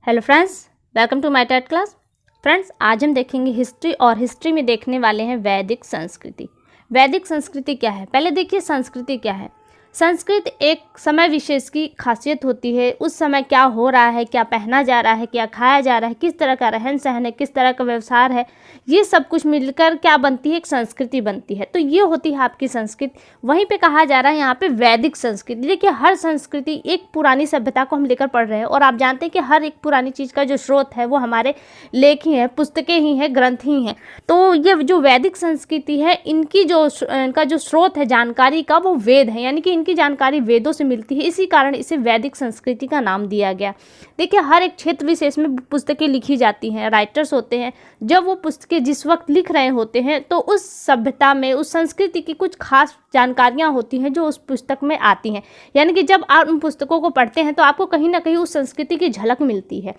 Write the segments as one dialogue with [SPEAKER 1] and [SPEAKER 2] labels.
[SPEAKER 1] Hello friends, welcome to my TET class. Friends, आज हम देखेंगे हिस्ट्री और हिस्ट्री में देखने वाले हैं वैदिक संस्कृति। वैदिक संस्कृति क्या है? पहले देखिए संस्कृति क्या है। संस्कृति एक समय विशेष की खासियत होती है। उस समय क्या हो रहा है, क्या पहना जा रहा है, क्या खाया जा रहा है, किस तरह का रहन सहन है, किस तरह का व्यवहार है, ये सब कुछ मिलकर क्या बनती है, एक संस्कृति बनती है। तो ये होती है आपकी संस्कृति। वहीं पे कहा जा रहा है यहाँ पे वैदिक संस्कृति। देखिए, हर संस्कृति एक पुरानी सभ्यता को हम लेकर पढ़ रहे हैं और आप जानते हैं कि हर एक पुरानी चीज़ का जो स्रोत है वो हमारे लेख ही हैं, पुस्तकें ही हैं, ग्रंथ ही हैं। तो ये जो वैदिक संस्कृति है, इनका जो स्रोत है जानकारी का, वो वेद है, यानी कि इनकी जानकारी वेदों से मिलती है। इसी कारण इसे वैदिक संस्कृति का नाम दिया गया। देखिए, हर एक क्षेत्र विशेष में पुस्तकें लिखी जाती हैं, राइटर्स होते हैं। जब वो पुस्तकें जिस वक्त लिख रहे होते हैं तो उस सभ्यता में, उस संस्कृति की कुछ खास जानकारियाँ होती हैं जो उस पुस्तक में आती हैं। यानी कि जब आप उन पुस्तकों को पढ़ते हैं तो आपको कहीं ना कहीं उस संस्कृति की झलक मिलती है।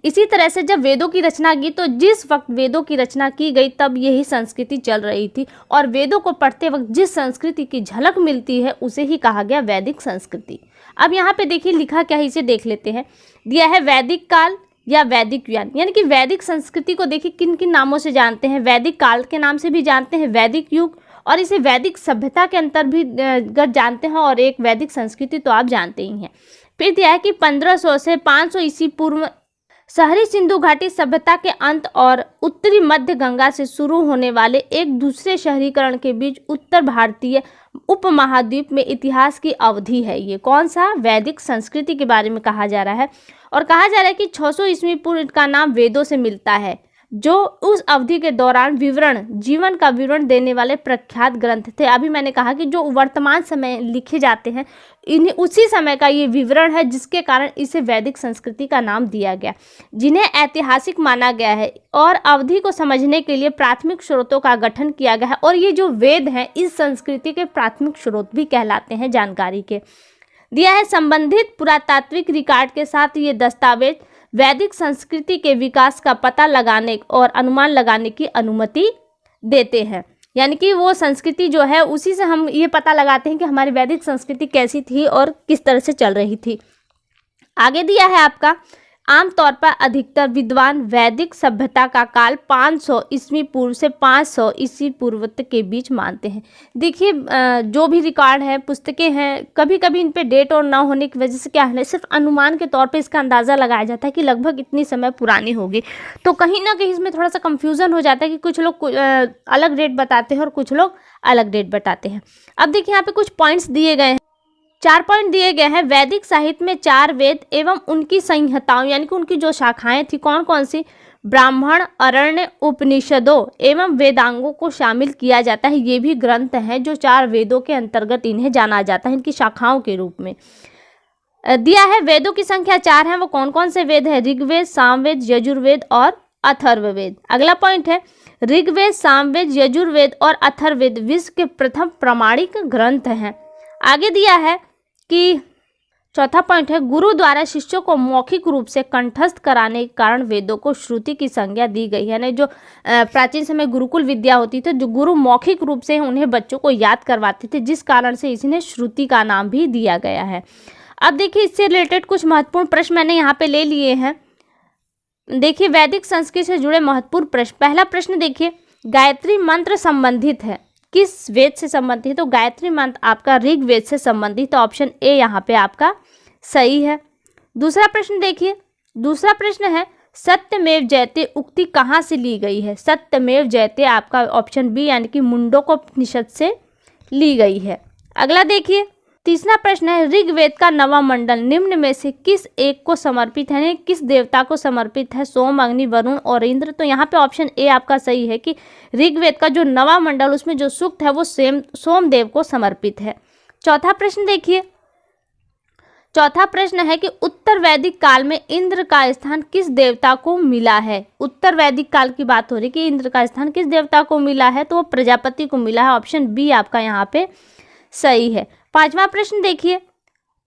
[SPEAKER 1] इसी तरह से जब वेदों की रचना की, तो जिस वक्त वेदों की रचना की गई तब यही संस्कृति चल रही थी, और वेदों को पढ़ते वक्त जिस संस्कृति की झलक मिलती है उसे ही कहा गया वैदिक संस्कृति। अब यहाँ पे देखिए लिखा क्या है, इसे देख लेते हैं। दिया है वैदिक काल या वैदिक ज्ञान, यानी कि वैदिक संस्कृति को देखिए किन किन नामों से जानते हैं। वैदिक काल के नाम से भी जानते हैं, वैदिक युग, और इसे वैदिक सभ्यता के अंतर भी जानते हैं, और एक वैदिक संस्कृति तो आप जानते ही हैं। फिर दिया है कि 1500 से 500 ईस्वी पूर्व शहरी सिंधु घाटी सभ्यता के अंत और उत्तरी मध्य गंगा से शुरू होने वाले एक दूसरे शहरीकरण के बीच उत्तर भारतीय उपमहाद्वीप में इतिहास की अवधि है। ये कौन सा? वैदिक संस्कृति के बारे में कहा जा रहा है। और कहा जा रहा है कि 600 ईस्वी पूर्व का नाम वेदों से मिलता है, जो उस अवधि के दौरान जीवन का विवरण देने वाले प्रख्यात ग्रंथ थे। अभी मैंने कहा कि जो वर्तमान समय लिखे जाते हैं, इन्हें उसी समय का ये विवरण है, जिसके कारण इसे वैदिक संस्कृति का नाम दिया गया, जिन्हें ऐतिहासिक माना गया है और अवधि को समझने के लिए प्राथमिक स्रोतों का गठन किया गया है। और ये जो वेद हैं इस संस्कृति के प्राथमिक स्रोत भी कहलाते हैं जानकारी के। दिया है संबंधित पुरातात्विक रिकॉर्ड के साथ ये दस्तावेज वैदिक संस्कृति के विकास का पता लगाने और अनुमान लगाने की अनुमति देते हैं। यानी कि वो संस्कृति जो है उसी से हम ये पता लगाते हैं कि हमारी वैदिक संस्कृति कैसी थी और किस तरह से चल रही थी। आगे दिया है आपका, आमतौर पर अधिकतर विद्वान वैदिक सभ्यता का काल 500 ईस्वी पूर्व से 500 ईस्वी पूर्व के बीच मानते हैं। देखिए, जो भी रिकॉर्ड है, पुस्तकें हैं, कभी कभी इन पे डेट और ना होने की वजह से क्या है, सिर्फ अनुमान के तौर पे इसका अंदाज़ा लगाया जाता है कि लगभग इतनी समय पुरानी होगी। तो कहीं ना कहीं इसमें थोड़ा सा कंफ्यूजन हो जाता है कि कुछ लोग अलग डेट बताते हैं और कुछ लोग अलग डेट बताते हैं। अब देखिए यहाँ पे कुछ पॉइंट्स दिए गए हैं, 4 पॉइंट दिए गए हैं। वैदिक साहित्य में 4 वेद एवं उनकी संहिताओं, यानी कि उनकी जो शाखाएं थी, कौन कौन सी? ब्राह्मण, अरण्य, उपनिषदों एवं वेदांगों को शामिल किया जाता है। ये भी ग्रंथ हैं जो 4 वेदों के अंतर्गत इन्हें जाना जाता है, इनकी शाखाओं के रूप में। दिया है वेदों की संख्या 4 है। वो कौन कौन से वेद है? ऋग्वेद, सामवेद, यजुर्वेद और अथर्ववेद। अगला पॉइंट है, ऋग्वेद, सामवेद, यजुर्वेद और अथर्ववेद विश्व के प्रथम प्रमाणिक ग्रंथ हैं। आगे दिया है कि चौथा पॉइंट है, गुरु द्वारा शिष्यों को मौखिक रूप से कंठस्थ कराने के कारण वेदों को श्रुति की संज्ञा दी गई है। यानी जो प्राचीन समय गुरुकुल विद्या होती थी, जो गुरु मौखिक रूप से उन्हें बच्चों को याद करवाते थे, जिस कारण से इन्हें श्रुति का नाम भी दिया गया है। अब देखिए, इससे रिलेटेड कुछ महत्वपूर्ण प्रश्न मैंने यहाँ पे ले लिए हैं। देखिए, वैदिक संस्कृति से जुड़े महत्वपूर्ण प्रश्न। पहला प्रश्न देखिए, गायत्री मंत्र संबंधित है, किस वेद से संबंधित है? तो गायत्री मंत्र आपका ऋग्वेद से संबंधित, तो ऑप्शन ए यहाँ पे आपका सही है। दूसरा प्रश्न देखिए, दूसरा प्रश्न है, सत्यमेव जयते उक्ति कहाँ से ली गई है? सत्यमेव जयते आपका ऑप्शन बी, यानी कि मुंडकोपनिषद से ली गई है। अगला देखिए, तीसरा प्रश्न है, ऋग्वेद का नवा मंडल निम्न में से किस एक को समर्पित है, यानी किस देवता को समर्पित है? सोम, अग्नि, वरुण और इंद्र। तो यहाँ पे ऑप्शन ए आपका सही है कि ऋग्वेद का जो नवा मंडल, उसमें जो सूक्त है वो सोमदेव को समर्पित है। चौथा प्रश्न देखिए, चौथा प्रश्न है कि उत्तर वैदिक काल में इंद्र का स्थान किस देवता को मिला है? उत्तर वैदिक काल की बात हो रही कि इंद्र का स्थान किस देवता को मिला है? तो वो प्रजापति को मिला है। ऑप्शन बी आपका यहाँ पे सही है। पांचवा प्रश्न देखिए,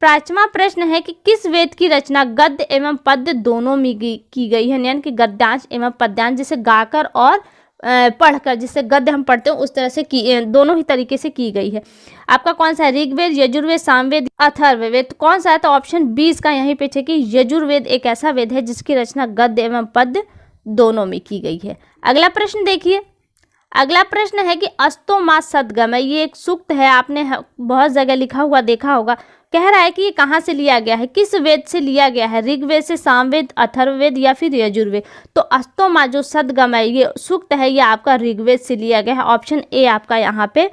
[SPEAKER 1] पांचवा प्रश्न है कि किस वेद की रचना गद्य एवं पद्य दोनों में की गई है? यानी कि गद्यांश एवं पद्यांश, जैसे गाकर और पढ़कर, जिससे गद्य हम पढ़ते हैं उस तरह से की, दोनों ही तरीके से की गई है। आपका कौन सा है, ऋग्वेद, यजुर्वेद, सामवेद, अथर्ववेद? कौन सा है? तो ऑप्शन बी इसका यहीं पे है कि यजुर्वेद एक ऐसा वेद है जिसकी रचना गद्य एवं पद्य दोनों में की गई है। अगला प्रश्न देखिए, अगला प्रश्न है कि अस्तो मा सद्गमय, ये एक सूक्त है, आपने बहुत जगह लिखा हुआ देखा होगा। कह रहा है कि ये कहाँ से लिया गया है, किस वेद से लिया गया है, ऋग्वेद से, सामवेद, अथर्ववेद या फिर यजुर्वेद? तो अस्तो मा जो सद्गमय ये सूक्त है ये आपका ऋग्वेद से लिया गया है। ऑप्शन ए आपका यहाँ पे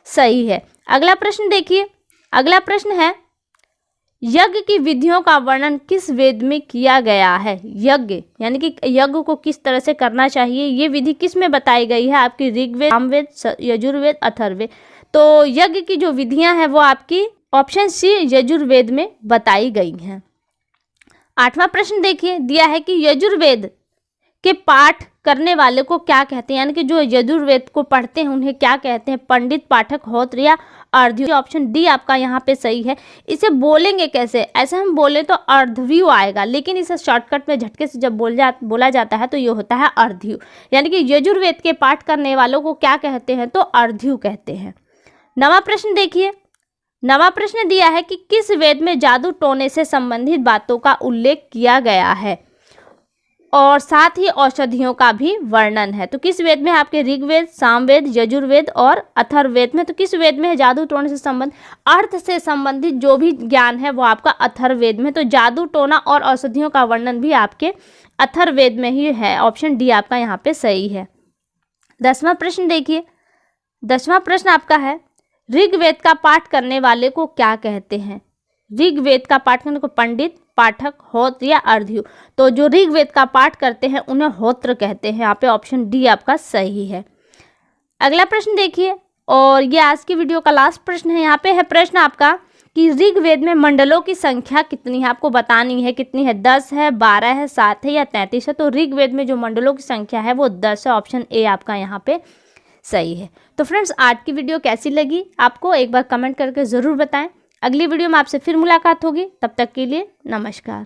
[SPEAKER 1] सही है। अगला प्रश्न देखिए, अगला प्रश्न है यज्ञ की विधियों का वर्णन किस वेद में किया गया है? यज्ञ यानी कि यज्ञ को किस तरह से करना चाहिए, ये विधि किस में बताई गई है? आपकी ऋग्वेद, सामवेद, यजुर्वेद, अथर्ववेद। तो यज्ञ की जो विधियां हैं वो आपकी ऑप्शन सी यजुर्वेद में बताई गई हैं। 8वां प्रश्न देखिए, दिया है कि यजुर्वेद के पाठ करने वाले को क्या कहते हैं, यानी कि जो यजुर्वेद को पढ़ते हैं उन्हें क्या कहते हैं? पंडित, पाठक, होत्र या अर्ध्यु? ऑप्शन डी आपका यहाँ पे सही है। इसे बोलेंगे कैसे? ऐसे हम बोले तो अर्धव्यू आएगा, लेकिन इसे शॉर्टकट में झटके से जब बोला जाता है तो ये होता है अर्ध्यु। यानी कि यजुर्वेद के पाठ करने वालों को क्या कहते हैं? तो अर्ध्यु कहते हैं। 9वां प्रश्न देखिए, 9वां प्रश्न दिया है कि किस वेद में जादू टोने से संबंधित बातों का उल्लेख किया गया है और साथ ही औषधियों का भी वर्णन है? तो किस वेद में? आपके ऋग्वेद, सामवेद, यजुर्वेद और अथर्ववेद में। तो किस वेद में है जादू टोने से संबंध, अर्थ से संबंधित जो भी ज्ञान है वो आपका अथर्ववेद में। तो जादू टोना और औषधियों का वर्णन भी आपके अथर्ववेद में ही है। ऑप्शन डी आपका यहाँ पे सही है। 10वां प्रश्न देखिए, 10वां प्रश्न आपका है ऋग्वेद का पाठ करने वाले को क्या कहते हैं? ऋग्वेद का पाठ करने को पंडित, पाठक, होत्र या अर्ध्यु? तो जो ऋग्वेद का पाठ करते हैं उन्हें होत्र कहते हैं। यहाँ पे ऑप्शन डी आपका सही है। अगला प्रश्न देखिए, और ये आज की वीडियो का लास्ट प्रश्न है। यहाँ पे है प्रश्न आपका कि ऋग्वेद में मंडलों की संख्या कितनी है? आपको बतानी है कितनी है, 10 है, 12 है, 7 है या 33 है? तो ऋग्वेद में जो मंडलों की संख्या है वो 10 है। ऑप्शन ए आपका यहाँ पे सही है। तो फ्रेंड्स, आज की वीडियो कैसी लगी आपको एक बार कमेंट करके ज़रूर बताएं। अगली वीडियो में आपसे फिर मुलाकात होगी, तब तक के लिए नमस्कार।